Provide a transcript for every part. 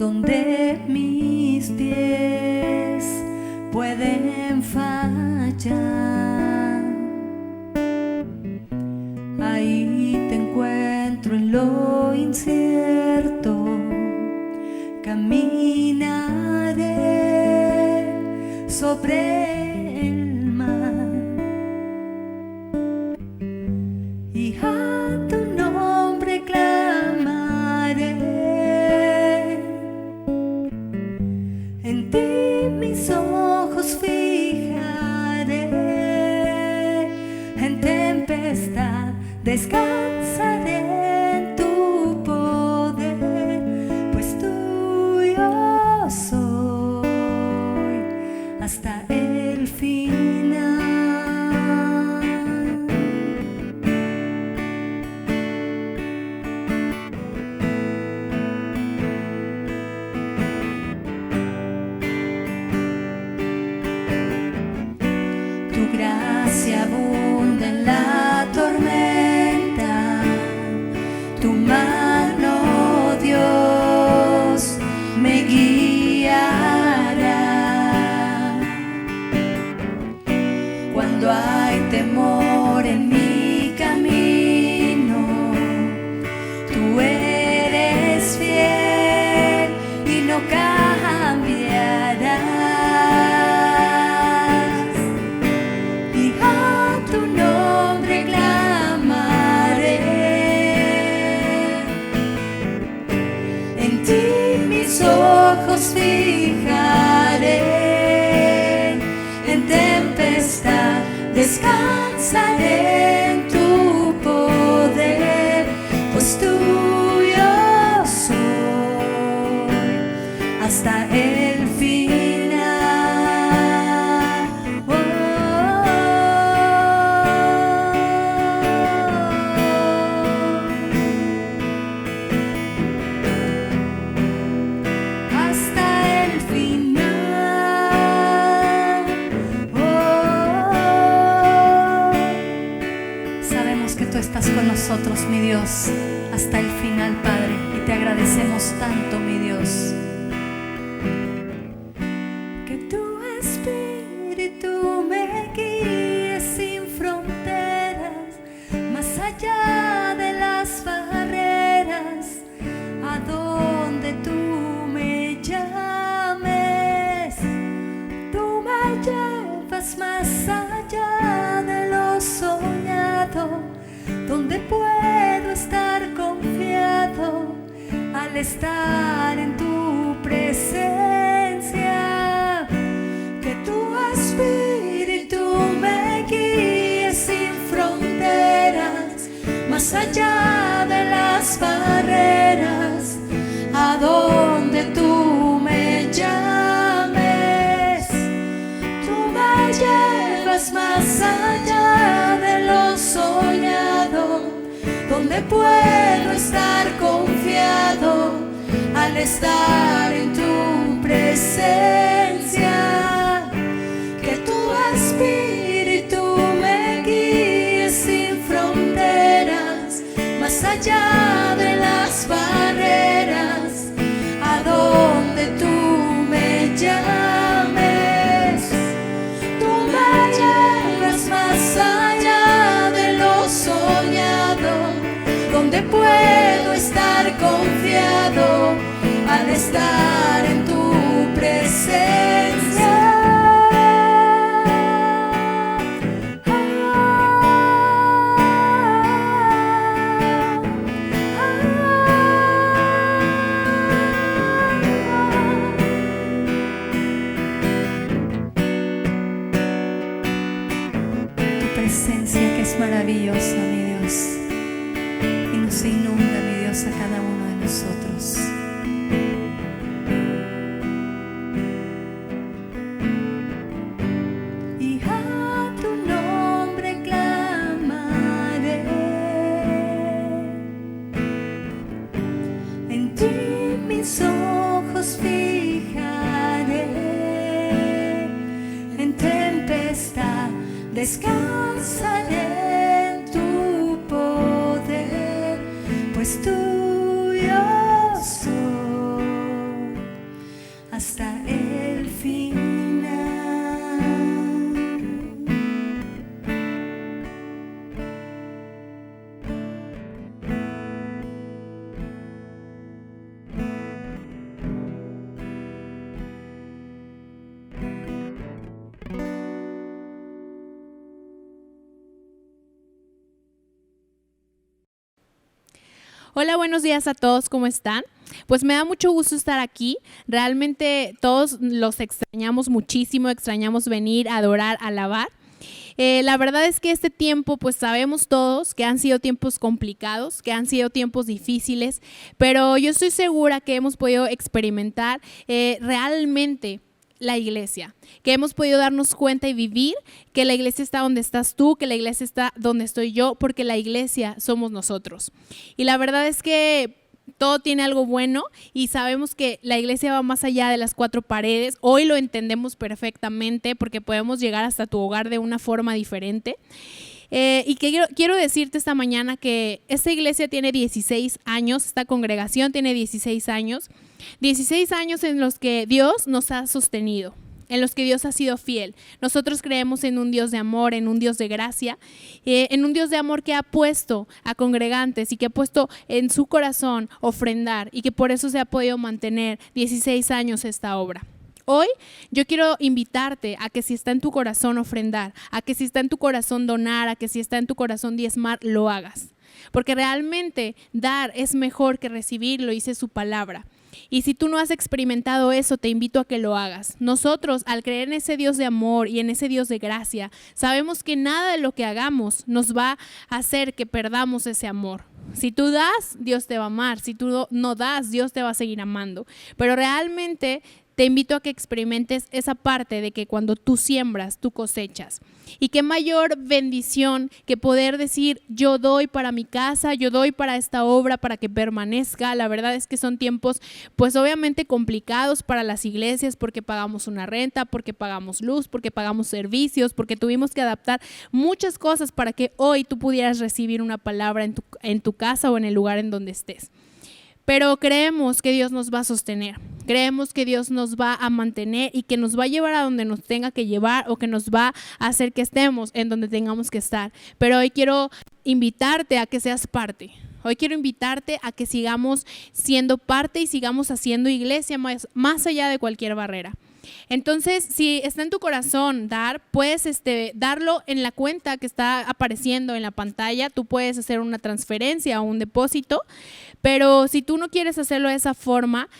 donde mis pies pueden fallar. Ahí te encuentro en lo incierto, caminaré sobre el mar y a tu nombre clamaré. En ti mis ojos fijaré, en tempestad descansaré en tu poder, pues tuyo soy hasta el final. Tu gracia abunda en la tormenta, tu mano, Dios, me guiará. Cuando hay temor en mi camino, tú eres fiel y no cambiarás. Y a tu nombre clamaré, en ti mis ojos fijaré, en tempestad descansaré en tu poder, pues tuyo soy hasta el final. Oh, hasta el final. Sabemos que tú estás con nosotros, mi Dios, hasta el final, Padre, y te agradecemos tanto, mi Dios. Que tu espíritu me guíe sin fronteras, más allá de las barreras, a donde tú me llames. Tú me llevas más allá de lo soñado, donde puedo estar confiado al estar en tu presencia. Que tu espíritu me guíe sin fronteras, más allá de las barreras, a donde tú me llames. Tú me llevas más allá de lo soñado, donde puedo estar confiado al estar en tu presencia. Que tu espíritu me guíe sin fronteras, más allá de las barreras, a donde tú me llames. Tú me llevas más allá de lo soñado, donde puedo estar confiado al estar en tu presencia. Tu presencia que es maravillosa, mi Dios, y nos inunda, mi Dios, a cada uno de nosotros. Y a tu nombre clamaré, en ti mis ojos fijaré, en tempestad descansaré en tu poder, pues tuyo soy Hola, buenos días a todos, ¿cómo están? Pues me da mucho gusto estar aquí. Realmente todos los extrañamos muchísimo, extrañamos venir a adorar, a alabar. La verdad es que este tiempo, pues sabemos todos que han sido tiempos complicados, que han sido tiempos difíciles, pero yo estoy segura que hemos podido experimentar realmente la iglesia, que hemos podido darnos cuenta y vivir que la iglesia está donde estás tú, que la iglesia está donde estoy yo, porque la iglesia somos nosotros. Y la verdad es que todo tiene algo bueno y sabemos que la iglesia va más allá de las cuatro paredes. Hoy lo entendemos perfectamente porque podemos llegar hasta tu hogar de una forma diferente. Y que quiero decirte esta mañana que esta iglesia tiene 16 años, esta congregación tiene 16 años en los que Dios nos ha sostenido, en los que Dios ha sido fiel. Nosotros creemos en un Dios de amor, en un Dios de gracia, en un Dios de amor que ha puesto a congregantes y que ha puesto en su corazón ofrendar y que por eso se ha podido mantener 16 años esta obra. Hoy yo quiero invitarte a que si está en tu corazón ofrendar, a que si está en tu corazón donar, a que si está en tu corazón diezmar, lo hagas. Porque realmente dar es mejor que recibir, lo dice su palabra. Y si tú no has experimentado eso, te invito a que lo hagas. Nosotros, al creer en ese Dios de amor y en ese Dios de gracia, sabemos que nada de lo que hagamos nos va a hacer que perdamos ese amor. Si tú das, Dios te va a amar. Si tú no das, Dios te va a seguir amando. Pero realmente te invito a que experimentes esa parte de que cuando tú siembras, tú cosechas. Y qué mayor bendición que poder decir, yo doy para mi casa, yo doy para esta obra, para que permanezca. La verdad es que son tiempos, pues obviamente complicados para las iglesias porque pagamos una renta, porque pagamos luz, porque pagamos servicios, porque tuvimos que adaptar muchas cosas para que hoy tú pudieras recibir una palabra en tu casa o en el lugar en donde estés. Pero creemos que Dios nos va a sostener, creemos que Dios nos va a mantener y que nos va a llevar a donde nos tenga que llevar o que nos va a hacer que estemos en donde tengamos que estar. Pero hoy quiero invitarte a que seas parte. Hoy quiero invitarte a que sigamos siendo parte y sigamos haciendo iglesia más allá de cualquier barrera. Entonces, si está en tu corazón dar, puedes darlo en la cuenta que está apareciendo en la pantalla. Tú puedes hacer una transferencia o un depósito, pero si tú no quieres hacerlo de esa forma,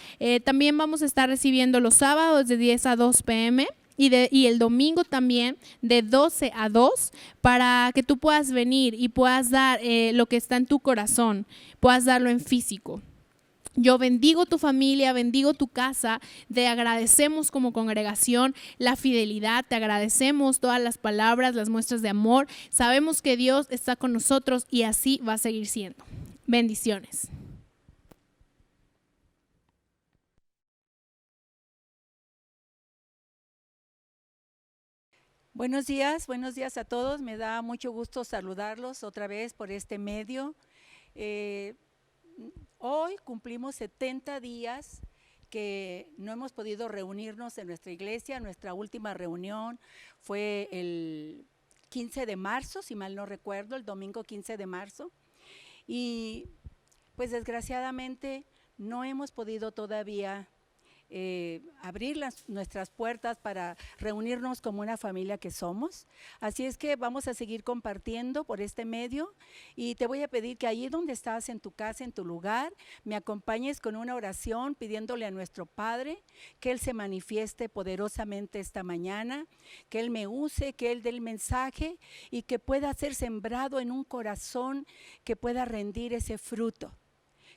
también vamos a estar recibiendo los sábados de 10 a 2 p.m. y el domingo también de 12 a 2 para que tú puedas venir y puedas dar lo que está en tu corazón, puedas darlo en físico. Yo bendigo tu familia, bendigo tu casa, te agradecemos como congregación la fidelidad, te agradecemos todas las palabras, las muestras de amor. Sabemos que Dios está con nosotros y así va a seguir siendo. Bendiciones. Buenos días a todos. Me da mucho gusto saludarlos otra vez por este medio. Hoy cumplimos 70 días que no hemos podido reunirnos en nuestra iglesia. Nuestra última reunión fue el 15 de marzo, si mal no recuerdo, el domingo 15 de marzo. Y pues desgraciadamente no hemos podido todavía abrir nuestras puertas para reunirnos como una familia que somos. Así es que vamos a seguir compartiendo por este medio y te voy a pedir que allí donde estás, en tu casa, en tu lugar, me acompañes con una oración pidiéndole a nuestro Padre que Él se manifieste poderosamente esta mañana, que Él me use, que Él dé el mensaje y que pueda ser sembrado en un corazón que pueda rendir ese fruto,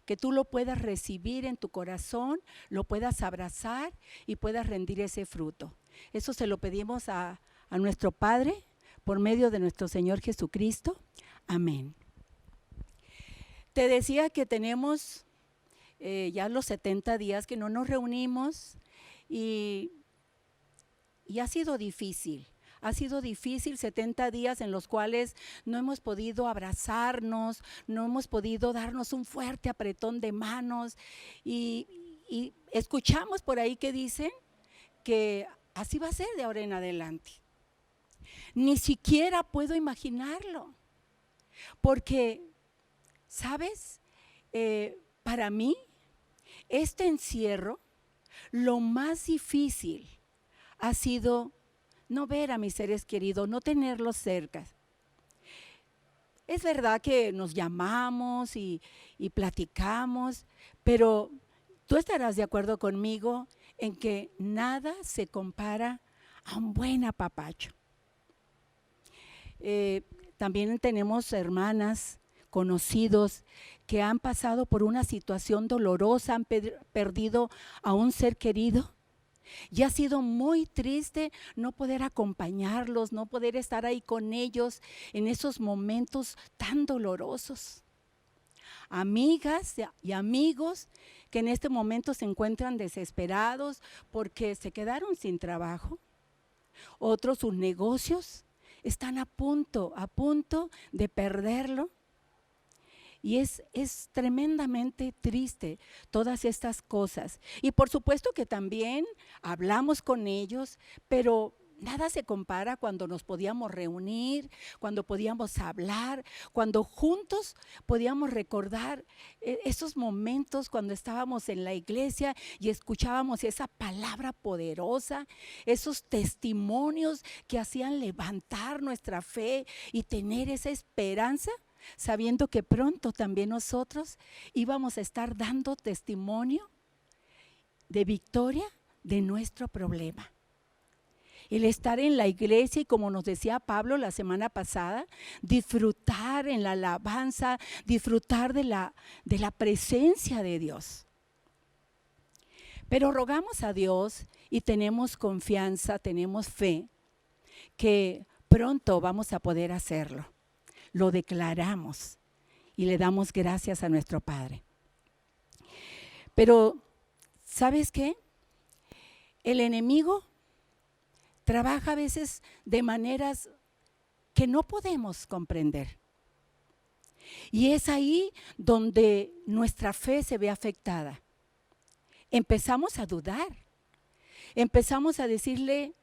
que tú lo puedas recibir en tu corazón, lo puedas abrazar y puedas rendir ese fruto. Eso se lo pedimos a nuestro Padre por medio de nuestro Señor Jesucristo. Amén. Te decía que tenemos ya los 70 días que no nos reunimos y ha sido difícil. Ha sido difícil 70 días en los cuales no hemos podido abrazarnos, no hemos podido darnos un fuerte apretón de manos y escuchamos por ahí que dicen que así va a ser de ahora en adelante. Ni siquiera puedo imaginarlo, porque, ¿sabes? Para mí, este encierro, lo más difícil ha sido no ver a mis seres queridos, no tenerlos cerca. Es verdad que nos llamamos y platicamos, pero tú estarás de acuerdo conmigo en que nada se compara a un buen apapacho. También tenemos hermanas, conocidos, que han pasado por una situación dolorosa, han perdido a un ser querido. Y ha sido muy triste no poder acompañarlos, no poder estar ahí con ellos en esos momentos tan dolorosos. Amigas y amigos que en este momento se encuentran desesperados porque se quedaron sin trabajo. Otros, sus negocios están a punto de perderlo. Y es tremendamente triste todas estas cosas. Y por supuesto que también hablamos con ellos, pero nada se compara cuando nos podíamos reunir, cuando podíamos hablar, cuando juntos podíamos recordar esos momentos cuando estábamos en la iglesia y escuchábamos esa palabra poderosa, esos testimonios que hacían levantar nuestra fe y tener esa esperanza, sabiendo que pronto también nosotros íbamos a estar dando testimonio de victoria de nuestro problema. El estar en la iglesia y, como nos decía Pablo la semana pasada, disfrutar en la alabanza, disfrutar de la presencia de Dios. Pero rogamos a Dios y tenemos confianza, tenemos fe que pronto vamos a poder hacerlo. Lo declaramos y le damos gracias a nuestro Padre. Pero, ¿sabes qué? El enemigo trabaja a veces de maneras que no podemos comprender. Y es ahí donde nuestra fe se ve afectada. Empezamos a dudar, empezamos a decirle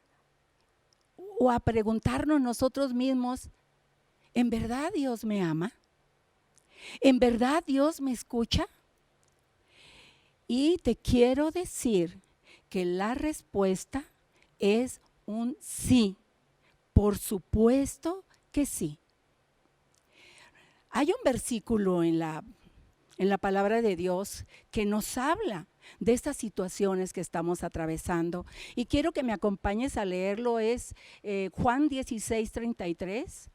o a preguntarnos nosotros mismos, ¿en verdad Dios me ama? ¿En verdad Dios me escucha? Y te quiero decir que la respuesta es un sí. Por supuesto que sí. Hay un versículo en la palabra de Dios que nos habla de estas situaciones que estamos atravesando. Y quiero que me acompañes a leerlo, es Juan 16:33.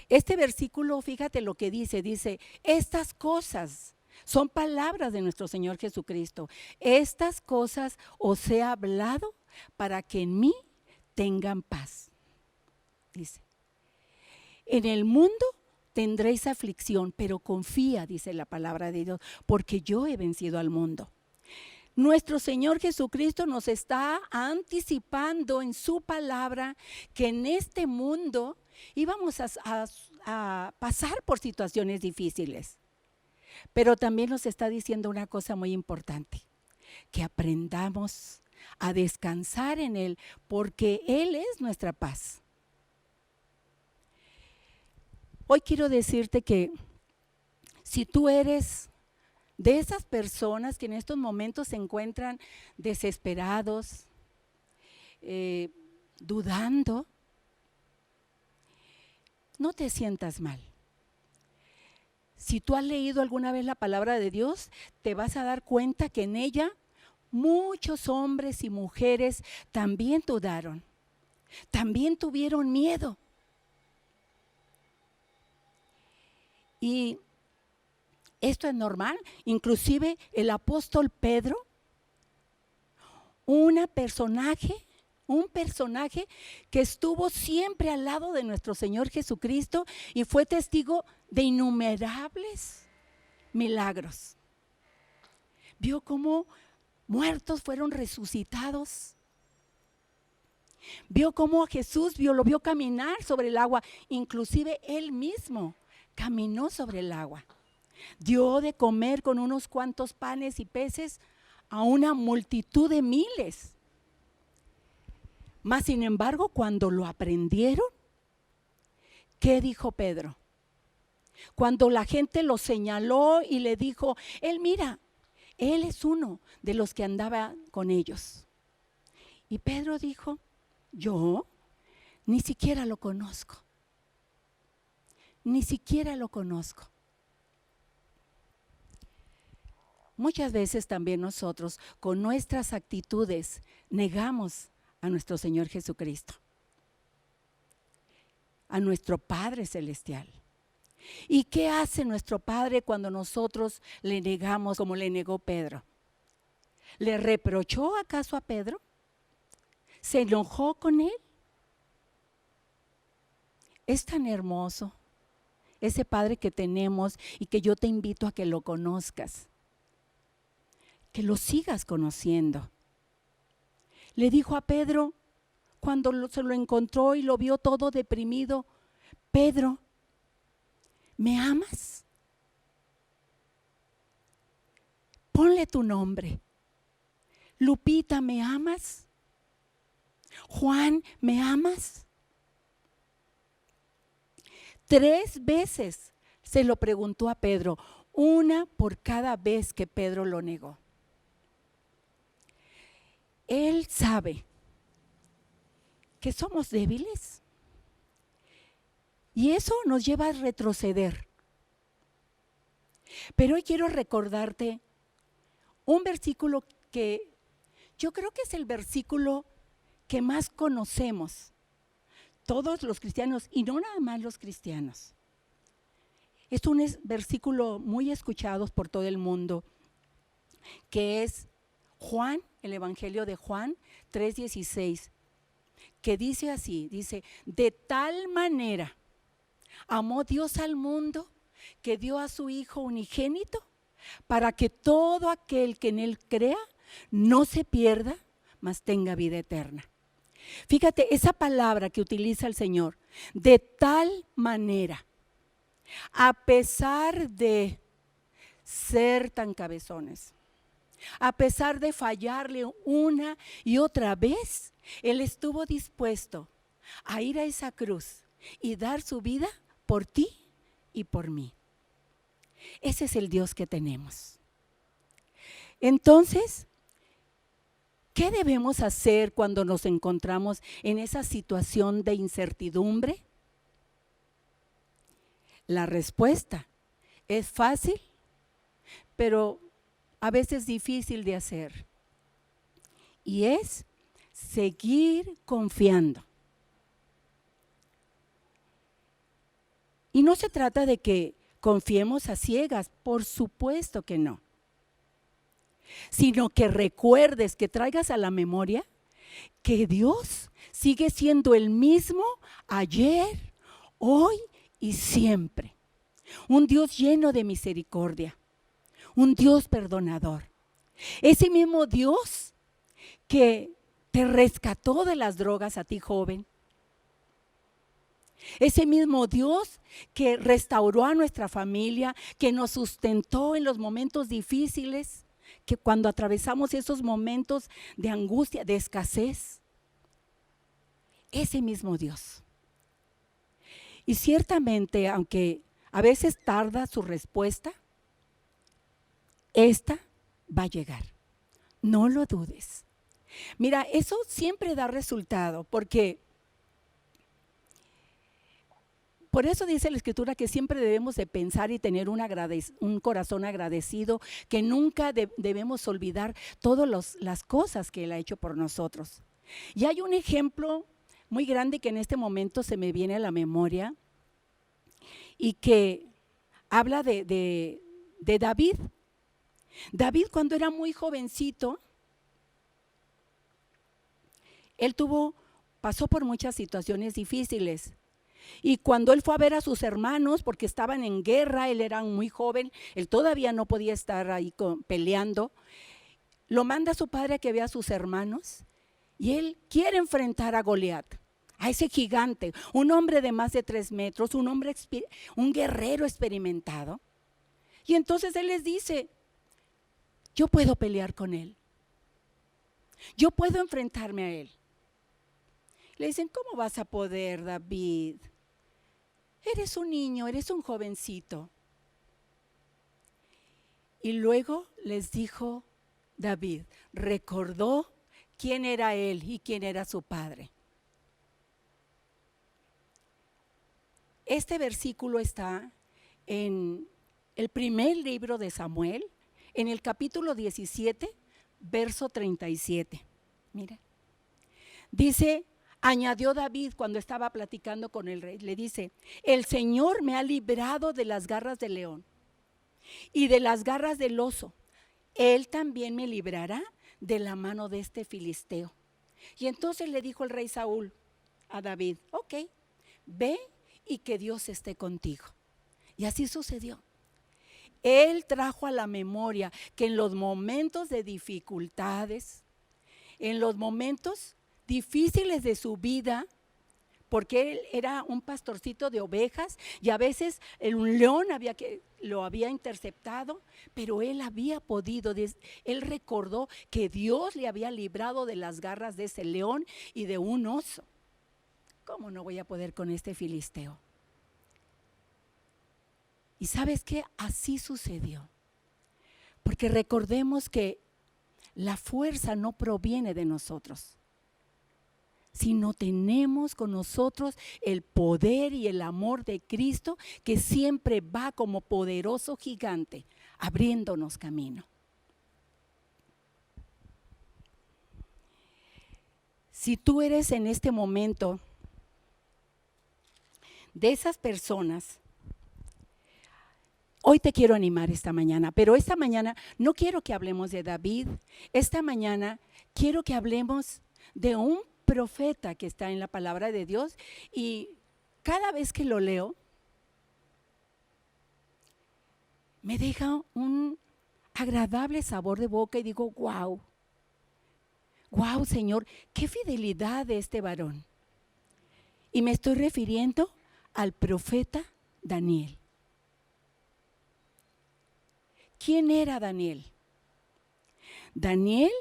Este versículo, fíjate lo que dice, estas cosas son palabras de nuestro Señor Jesucristo. Estas cosas os he hablado para que en mí tengan paz. Dice, en el mundo tendréis aflicción, pero confía, dice la palabra de Dios, porque yo he vencido al mundo. Nuestro Señor Jesucristo nos está anticipando en su palabra que en este mundo íbamos a pasar por situaciones difíciles. Pero también nos está diciendo una cosa muy importante, que aprendamos a descansar en Él, porque Él es nuestra paz. Hoy quiero decirte que si tú eres de esas personas que en estos momentos se encuentran desesperados, dudando, no te sientas mal. Si tú has leído alguna vez la palabra de Dios, te vas a dar cuenta que en ella muchos hombres y mujeres también dudaron, también tuvieron miedo. Y esto es normal, inclusive el apóstol Pedro, un personaje que estuvo siempre al lado de nuestro Señor Jesucristo y fue testigo de innumerables milagros. Vio cómo muertos fueron resucitados. Vio cómo a Jesús lo vio caminar sobre el agua, inclusive él mismo caminó sobre el agua. Dio de comer con unos cuantos panes y peces a una multitud de miles. Mas sin embargo, cuando lo aprendieron, ¿qué dijo Pedro? Cuando la gente lo señaló y le dijo, mira, él es uno de los que andaba con ellos. Y Pedro dijo, yo ni siquiera lo conozco. ni siquiera lo conozco. Muchas veces también nosotros con nuestras actitudes negamos a nuestro Señor Jesucristo, a nuestro Padre Celestial. ¿Y qué hace nuestro Padre cuando nosotros le negamos como le negó Pedro? ¿Le reprochó acaso a Pedro? ¿Se enojó con él? Es tan hermoso ese Padre que tenemos y que yo te invito a que lo conozcas, que lo sigas conociendo. Le dijo a Pedro, cuando se lo encontró y lo vio todo deprimido: Pedro, ¿me amas? Ponle tu nombre. Lupita, ¿me amas? Juan, ¿me amas? 3 veces se lo preguntó a Pedro, una por cada vez que Pedro lo negó. Él sabe que somos débiles y eso nos lleva a retroceder. Pero hoy quiero recordarte un versículo que yo creo que es el versículo que más conocemos todos los cristianos, y no nada más los cristianos. Es un versículo muy escuchado por todo el mundo, que es Juan, el Evangelio de Juan 3:16, que dice así, dice: de tal manera amó Dios al mundo que dio a su Hijo unigénito, para que todo aquel que en Él crea no se pierda, mas tenga vida eterna. Fíjate, esa palabra que utiliza el Señor, de tal manera, a pesar de ser tan cabezones, a pesar de fallarle una y otra vez, Él estuvo dispuesto a ir a esa cruz y dar su vida por ti y por mí. Ese es el Dios que tenemos. Entonces, ¿qué debemos hacer cuando nos encontramos en esa situación de incertidumbre? La respuesta es fácil, pero a veces difícil de hacer. Y es seguir confiando. Y no se trata de que confiemos a ciegas, por supuesto que no. Sino que recuerdes, que traigas a la memoria que Dios sigue siendo el mismo ayer, hoy y siempre. Un Dios lleno de misericordia, un Dios perdonador. Ese mismo Dios que te rescató de las drogas a ti, joven. Ese mismo Dios que restauró a nuestra familia, que nos sustentó en los momentos difíciles, que cuando atravesamos esos momentos de angustia, de escasez, ese mismo Dios. Y ciertamente, aunque a veces tarda su respuesta, esta va a llegar. No lo dudes. Mira, eso siempre da resultado, porque por eso dice la Escritura que siempre debemos de pensar y tener un corazón agradecido, que nunca debemos olvidar todas las cosas que Él ha hecho por nosotros. Y hay un ejemplo muy grande que en este momento se me viene a la memoria y que habla de David. David, cuando era muy jovencito, él pasó por muchas situaciones difíciles. Y cuando él fue a ver a sus hermanos, porque estaban en guerra, él era muy joven, él todavía no podía estar ahí peleando, lo manda a su padre a que vea a sus hermanos, y él quiere enfrentar a Goliat, a ese gigante, un hombre de más de 3 metros, un guerrero experimentado. Y entonces él les dice: yo puedo pelear con él, yo puedo enfrentarme a él. Le dicen: ¿cómo vas a poder, David? Eres un niño, eres un jovencito. Y luego les dijo David, recordó quién era él y quién era su padre. Este versículo está en el primer libro de Samuel, en el capítulo 17, verso 37. Mira, dice, añadió David cuando estaba platicando con el rey, le dice, el Señor me ha librado de las garras del león y de las garras del oso. Él también me librará de la mano de este filisteo. Y entonces le dijo el rey Saúl a David, ok, ve y que Dios esté contigo. Y así sucedió. Él trajo a la memoria que en los momentos de dificultades, en los momentos difíciles de su vida, porque él era un pastorcito de ovejas y a veces un león lo había interceptado, pero él había podido, él recordó que Dios le había librado de las garras de ese león y de un oso. ¿Cómo no voy a poder con este filisteo? Y ¿sabes qué? Así sucedió. Porque recordemos que la fuerza no proviene de nosotros, sino tenemos con nosotros el poder y el amor de Cristo, que siempre va como poderoso gigante abriéndonos camino. Si tú eres en este momento de esas personas, hoy te quiero animar esta mañana, pero esta mañana no quiero que hablemos de David. Esta mañana quiero que hablemos de un profeta que está en la palabra de Dios, y cada vez que lo leo me deja un agradable sabor de boca y digo, wow, wow, Señor, qué fidelidad de este varón. Y me estoy refiriendo al profeta Daniel. ¿Quién era Daniel? Daniel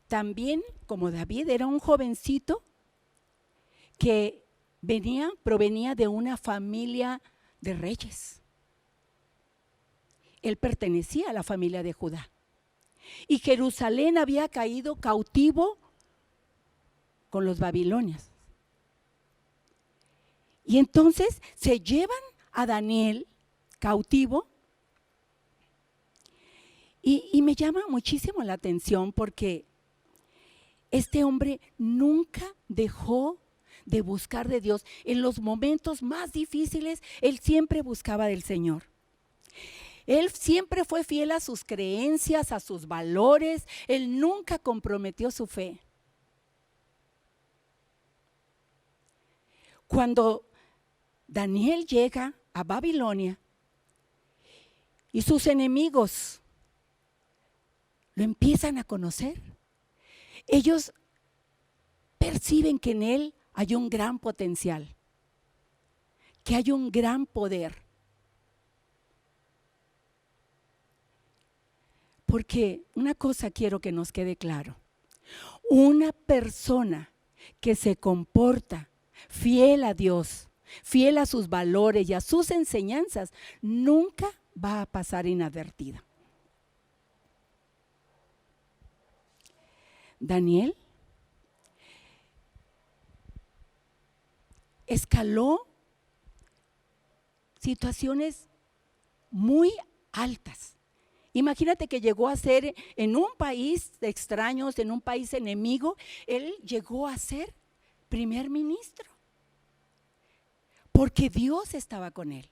también, como David, era un jovencito que provenía de una familia de reyes. Él pertenecía a la familia de Judá. Y Jerusalén había caído cautivo con los babilonios. Y entonces se llevan a Daniel cautivo. Y me llama muchísimo la atención porque este hombre nunca dejó de buscar de Dios. En los momentos más difíciles, él siempre buscaba del Señor. Él siempre fue fiel a sus creencias, a sus valores. Él nunca comprometió su fe. Cuando Daniel llega a Babilonia y sus enemigos lo empiezan a conocer, ellos perciben que en él hay un gran potencial, que hay un gran poder. Porque una cosa quiero que nos quede claro: una persona que se comporta fiel a Dios, fiel a sus valores y a sus enseñanzas, nunca va a pasar inadvertida. Daniel escaló situaciones muy altas. Imagínate que llegó a ser en un país de extraños, en un país enemigo, él llegó a ser primer ministro, porque Dios estaba con él.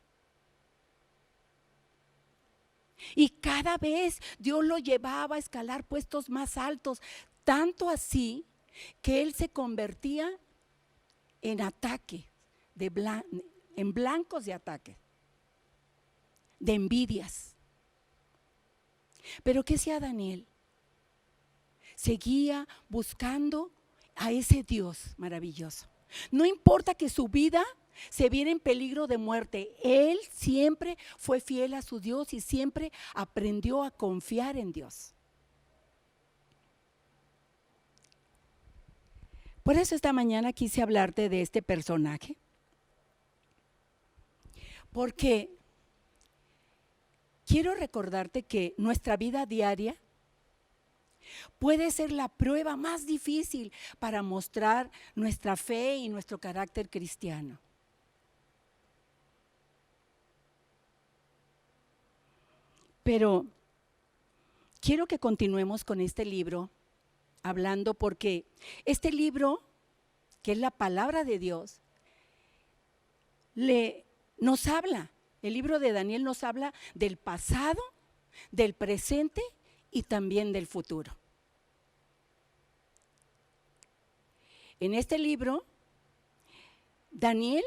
Y cada vez Dios lo llevaba a escalar puestos más altos, tanto así que él se convertía en ataque, en blancos de ataque, de envidias. Pero ¿qué hacía Daniel? Seguía buscando a ese Dios maravilloso. No importa que su vida se viera en peligro de muerte, él siempre fue fiel a su Dios y siempre aprendió a confiar en Dios. Por eso esta mañana quise hablarte de este personaje, porque quiero recordarte que nuestra vida diaria puede ser la prueba más difícil para mostrar nuestra fe y nuestro carácter cristiano. Pero quiero que continuemos con este libro hablando, porque este libro, que es la palabra de Dios, nos habla, el libro de Daniel nos habla del pasado, del presente y también del futuro. En este libro, Daniel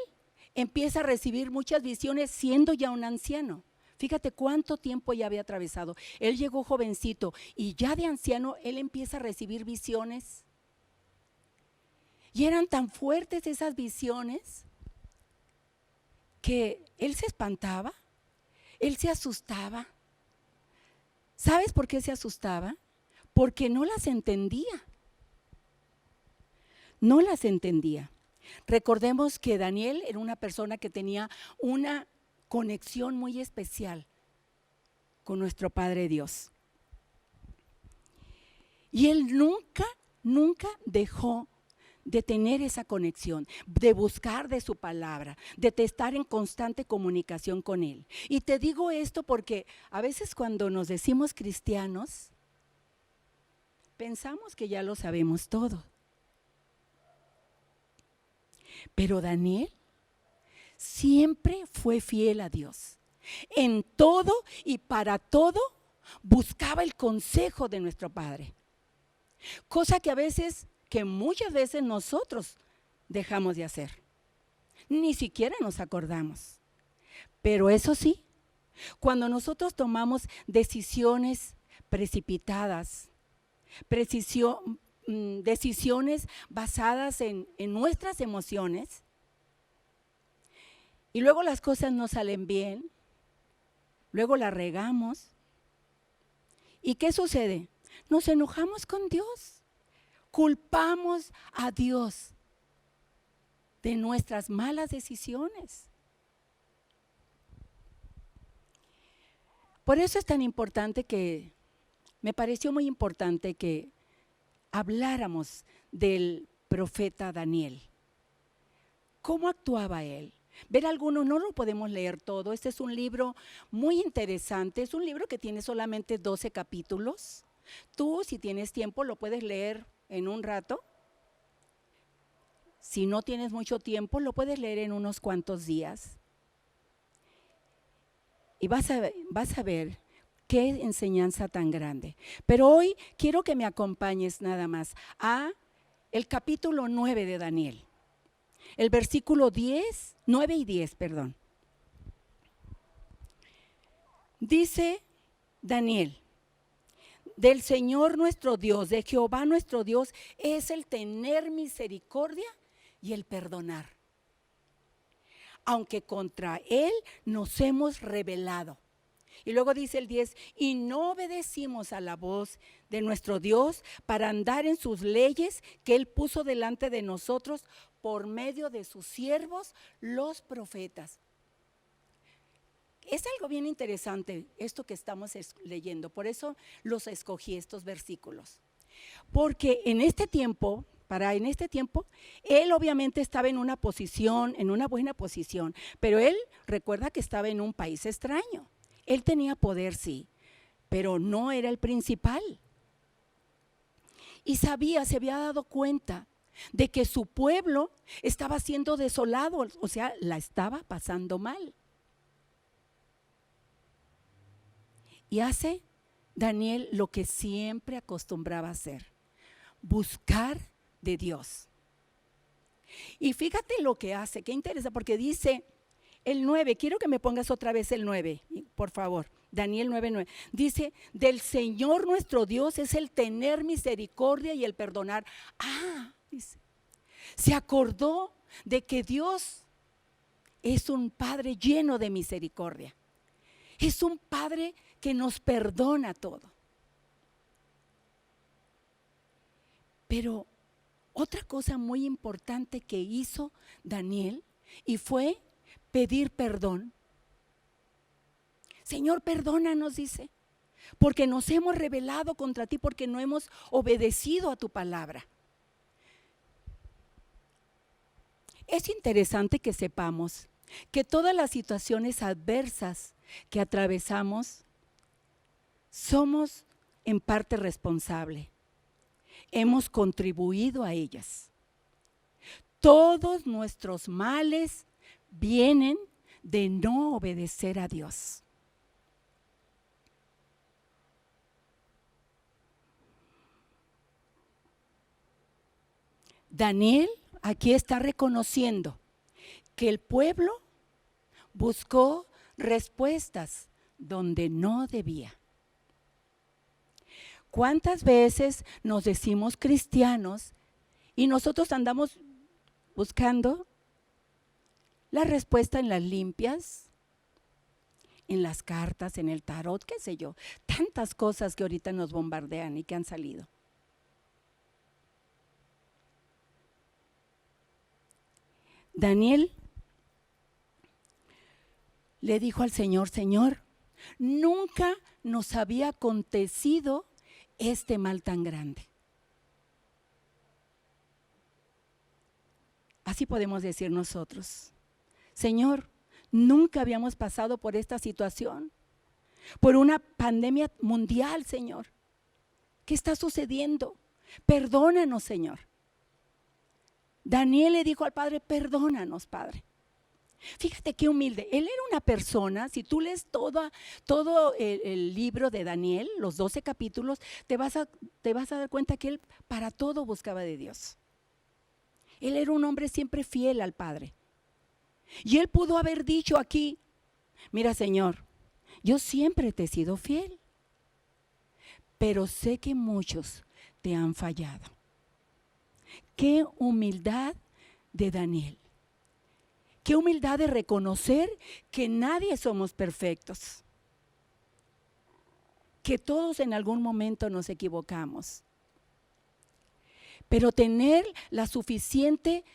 empieza a recibir muchas visiones siendo ya un anciano. Fíjate cuánto tiempo ya había atravesado. Él llegó jovencito y ya de anciano él empieza a recibir visiones. Y eran tan fuertes esas visiones que él se espantaba, él se asustaba. ¿Sabes por qué se asustaba? Porque no las entendía. No las entendía. Recordemos que Daniel era una persona que tenía una conexión muy especial con nuestro Padre Dios. Y él nunca dejó de tener esa conexión, de buscar de su palabra, de estar en constante comunicación con Él. Y te digo esto porque a veces cuando nos decimos cristianos, pensamos que ya lo sabemos todo. Pero Daniel siempre fue fiel a Dios. En todo y para todo buscaba el consejo de nuestro Padre. Cosa que muchas veces nosotros dejamos de hacer. Ni siquiera nos acordamos. Pero eso sí, cuando nosotros tomamos decisiones precipitadas, decisiones basadas en nuestras emociones, y luego las cosas no salen bien, luego las regamos, ¿y qué sucede? Nos enojamos con Dios. Culpamos a Dios de nuestras malas decisiones. Por eso es tan importante me pareció muy importante que habláramos del profeta Daniel. ¿Cómo actuaba él? Ver algunos, no lo podemos leer todo. Este es un libro muy interesante. Es un libro que tiene solamente 12 capítulos. Tú, si tienes tiempo, lo puedes leer en un rato. Si no tienes mucho tiempo, lo puedes leer en unos cuantos días. Y vas a ver qué enseñanza tan grande. Pero hoy quiero que me acompañes nada más a el capítulo 9 de Daniel. El versículo 9 y 10, perdón. Dice Daniel: del Señor nuestro Dios, de Jehová nuestro Dios, es el tener misericordia y el perdonar, aunque contra Él nos hemos rebelado. Y luego dice el 10, y no obedecimos a la voz de nuestro Dios para andar en sus leyes que Él puso delante de nosotros por medio de sus siervos, los profetas. Es algo bien interesante esto que estamos leyendo, por eso los escogí estos versículos. Porque en este tiempo, él obviamente estaba en una buena posición, pero él recuerda que estaba en un país extraño. Él tenía poder, sí, pero no era el principal. Y se había dado cuenta de que su pueblo estaba siendo desolado, o sea, la estaba pasando mal. Y hace Daniel lo que siempre acostumbraba a hacer: buscar de Dios. Y fíjate lo que hace, qué interesa, porque dice el 9, quiero que me pongas otra vez el 9, por favor. Daniel 9:9. Dice: del Señor nuestro Dios es el tener misericordia y el perdonar. Dice, se acordó de que Dios es un Padre lleno de misericordia. Es un Padre que nos perdona todo. Pero otra cosa muy importante que hizo Daniel y fue pedir perdón. Señor, perdónanos, dice, porque nos hemos rebelado contra ti, porque no hemos obedecido a tu palabra. Es interesante que sepamos que todas las situaciones adversas que atravesamos somos en parte responsables. Hemos contribuido a ellas. Todos nuestros males vienen de no obedecer a Dios. Daniel aquí está reconociendo que el pueblo buscó respuestas donde no debía. ¿Cuántas veces nos decimos cristianos y nosotros andamos buscando la respuesta en las limpias, en las cartas, en el tarot, qué sé yo? Tantas cosas que ahorita nos bombardean y que han salido. Daniel le dijo al Señor: Señor, nunca nos había acontecido este mal tan grande. Así podemos decir nosotros: Señor, nunca habíamos pasado por esta situación, por una pandemia mundial, Señor. ¿Qué está sucediendo? Perdónanos, Señor. Daniel le dijo al Padre: perdónanos, Padre. Fíjate qué humilde. Él era una persona, si tú lees todo el libro de Daniel, los 12 capítulos, te vas a dar cuenta que él para todo buscaba de Dios. Él era un hombre siempre fiel al Padre. Y él pudo haber dicho aquí: mira, Señor, yo siempre te he sido fiel, pero sé que muchos te han fallado. Qué humildad de Daniel. Qué humildad de reconocer que nadie somos perfectos, que todos en algún momento nos equivocamos, pero tener la suficiente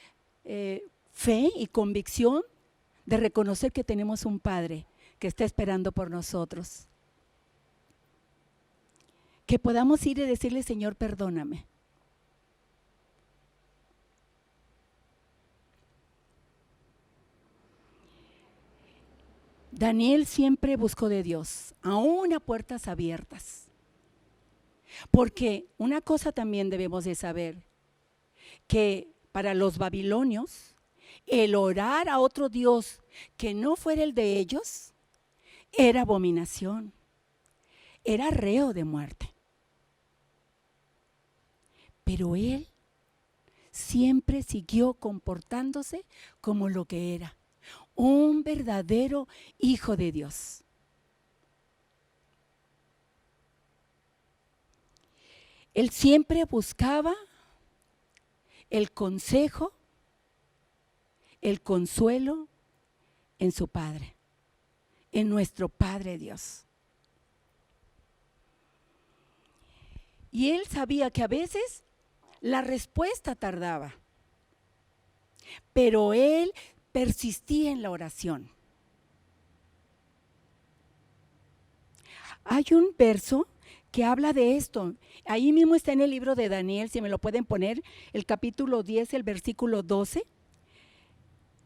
fe y convicción de reconocer que tenemos un Padre que está esperando por nosotros. Que podamos ir y decirle: Señor, perdóname. Daniel siempre buscó de Dios, aún a puertas abiertas. Porque una cosa también debemos de saber, que para los babilonios, el orar a otro Dios que no fuera el de ellos, era abominación, era reo de muerte. Pero él siempre siguió comportándose como lo que era: un verdadero hijo de Dios. Él siempre buscaba el consejo, el consuelo en su Padre, en nuestro Padre Dios. Y él sabía que a veces la respuesta tardaba, pero él persistía en la oración. Hay un verso que habla de esto. Ahí mismo está en el libro de Daniel, si me lo pueden poner, el capítulo 10, el versículo 12.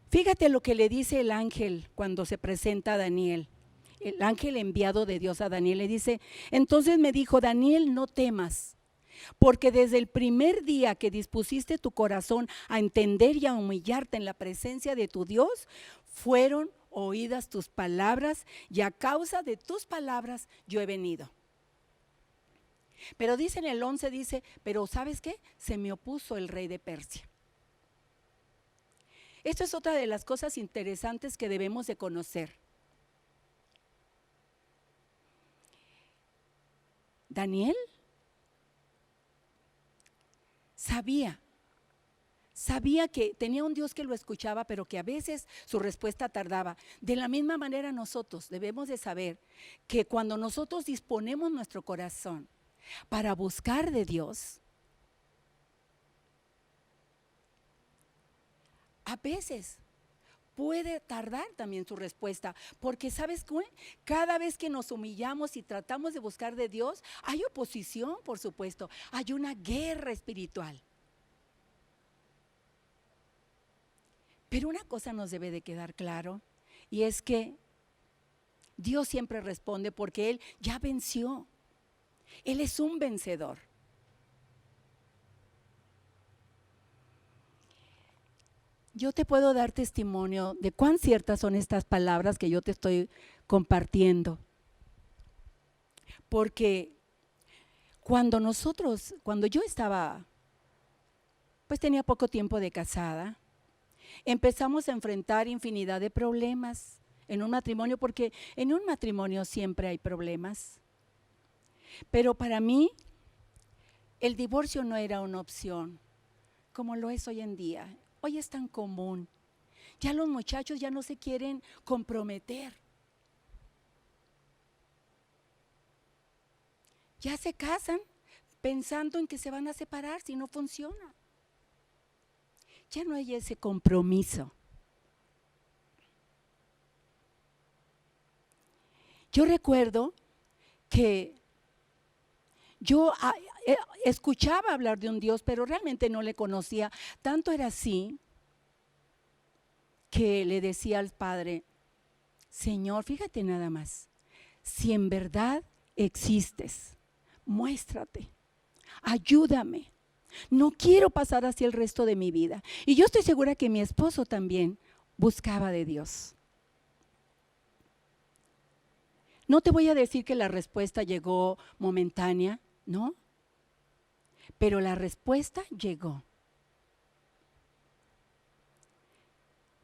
Fíjate lo que le dice el ángel cuando se presenta a Daniel. El ángel enviado de Dios a Daniel le dice: entonces me dijo: Daniel, no temas, porque desde el primer día que dispusiste tu corazón a entender y a humillarte en la presencia de tu Dios, fueron oídas tus palabras, y a causa de tus palabras yo he venido. Pero dice en el 11, dice: pero ¿sabes qué? Se me opuso el rey de Persia. Esto es otra de las cosas interesantes que debemos de conocer. Daniel sabía que tenía un Dios que lo escuchaba, pero que a veces su respuesta tardaba. De la misma manera nosotros debemos de saber que cuando nosotros disponemos nuestro corazón para buscar de Dios, a veces puede tardar también su respuesta, porque ¿sabes qué? Cada vez que nos humillamos y tratamos de buscar de Dios, hay oposición, por supuesto, hay una guerra espiritual. Pero una cosa nos debe de quedar claro, y es que Dios siempre responde porque Él ya venció. Él es un vencedor. Yo te puedo dar testimonio de cuán ciertas son estas palabras que yo te estoy compartiendo. Porque cuando yo estaba, pues tenía poco tiempo de casada, empezamos a enfrentar infinidad de problemas en un matrimonio, porque en un matrimonio siempre hay problemas. Pero para mí, el divorcio no era una opción, como lo es hoy en día. Hoy es tan común. Ya los muchachos ya no se quieren comprometer. Ya se casan pensando en que se van a separar si no funciona. Ya no hay ese compromiso. Yo recuerdo que yo escuchaba hablar de un Dios, pero realmente no le conocía. Tanto era así que le decía al Padre: Señor, fíjate nada más, si en verdad existes, muéstrate, ayúdame. No quiero pasar así el resto de mi vida. Y yo estoy segura que mi esposo también buscaba de Dios. No te voy a decir que la respuesta llegó momentánea, ¿no? Pero la respuesta llegó.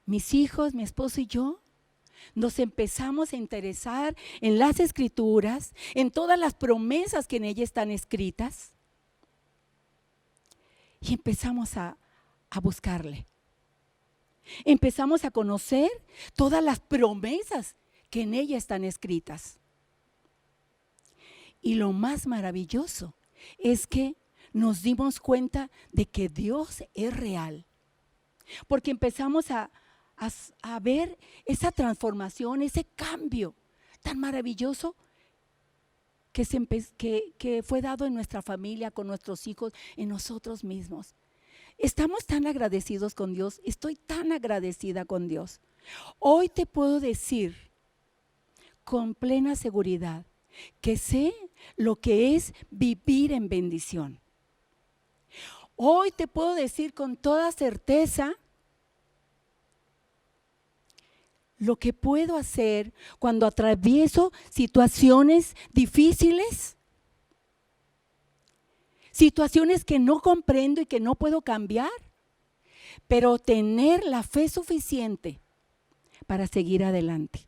Mis hijos, mi esposo y yo nos empezamos a interesar en las Escrituras, en todas las promesas que en ellas están escritas, y empezamos a buscarle. Empezamos a conocer todas las promesas que en ella están escritas. Y lo más maravilloso es que nos dimos cuenta de que Dios es real, porque empezamos a ver esa transformación, ese cambio tan maravilloso que fue dado en nuestra familia, con nuestros hijos, en nosotros mismos. Estamos tan agradecidos con Dios, estoy tan agradecida con Dios. Hoy te puedo decir con plena seguridad que sé lo que es vivir en bendición. Hoy te puedo decir con toda certeza lo que puedo hacer cuando atravieso situaciones difíciles, situaciones que no comprendo y que no puedo cambiar, pero tener la fe suficiente para seguir adelante.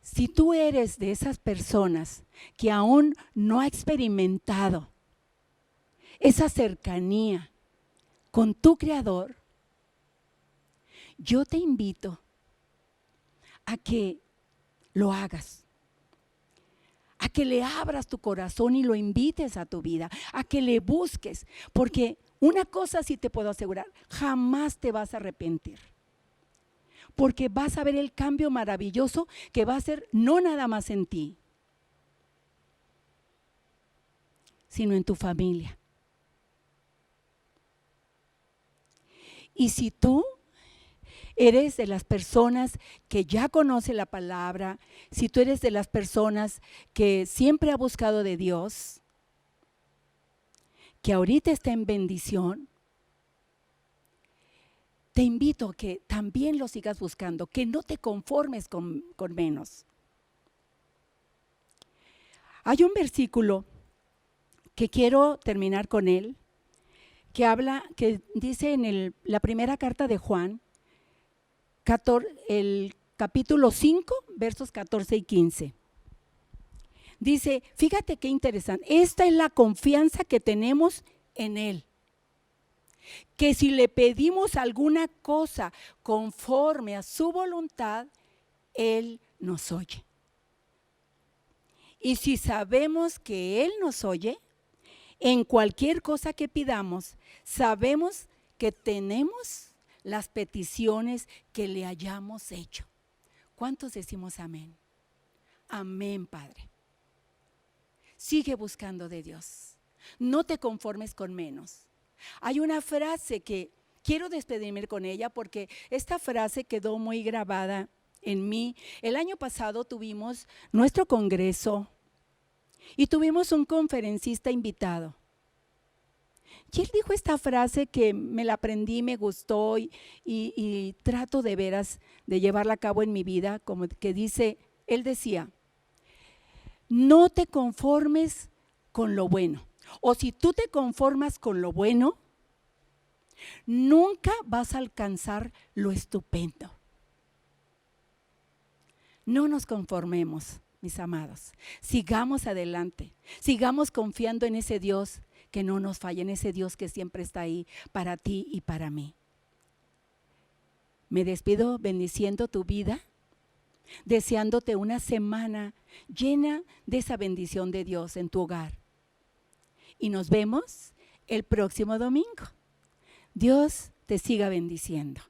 Si tú eres de esas personas que aún no ha experimentado esa cercanía con tu Creador, yo te invito a que lo hagas, a que le abras tu corazón y lo invites a tu vida, a que le busques, porque una cosa sí te puedo asegurar, jamás te vas a arrepentir. Porque vas a ver el cambio maravilloso que va a hacer no nada más en ti, sino en tu familia. Y si tú eres de las personas que ya conoce la palabra, si tú eres de las personas que siempre ha buscado de Dios, que ahorita está en bendición, te invito a que también lo sigas buscando, que no te conformes con menos. Hay un versículo que quiero terminar con él, que dice en la primera carta de Juan, el capítulo 5, versos 14 y 15. Dice, fíjate qué interesante, esta es la confianza que tenemos en Él, que si le pedimos alguna cosa conforme a su voluntad, Él nos oye. Y si sabemos que Él nos oye, en cualquier cosa que pidamos, sabemos que tenemos las peticiones que le hayamos hecho. ¿Cuántos decimos amén? Amén, Padre. Sigue buscando de Dios. No te conformes con menos. Hay una frase que quiero despedirme con ella porque esta frase quedó muy grabada en mí. El año pasado tuvimos nuestro congreso y tuvimos un conferencista invitado. Y él dijo esta frase que me la aprendí, me gustó y trato de veras de llevarla a cabo en mi vida, como que dice, él decía, no te conformes con lo bueno. O si tú te conformas con lo bueno, nunca vas a alcanzar lo estupendo. No nos conformemos, mis amados. Sigamos adelante. Sigamos confiando en ese Dios que no nos falla, en ese Dios que siempre está ahí para ti y para mí. Me despido bendiciendo tu vida, deseándote una semana llena de esa bendición de Dios en tu hogar. Y nos vemos el próximo domingo. Dios te siga bendiciendo.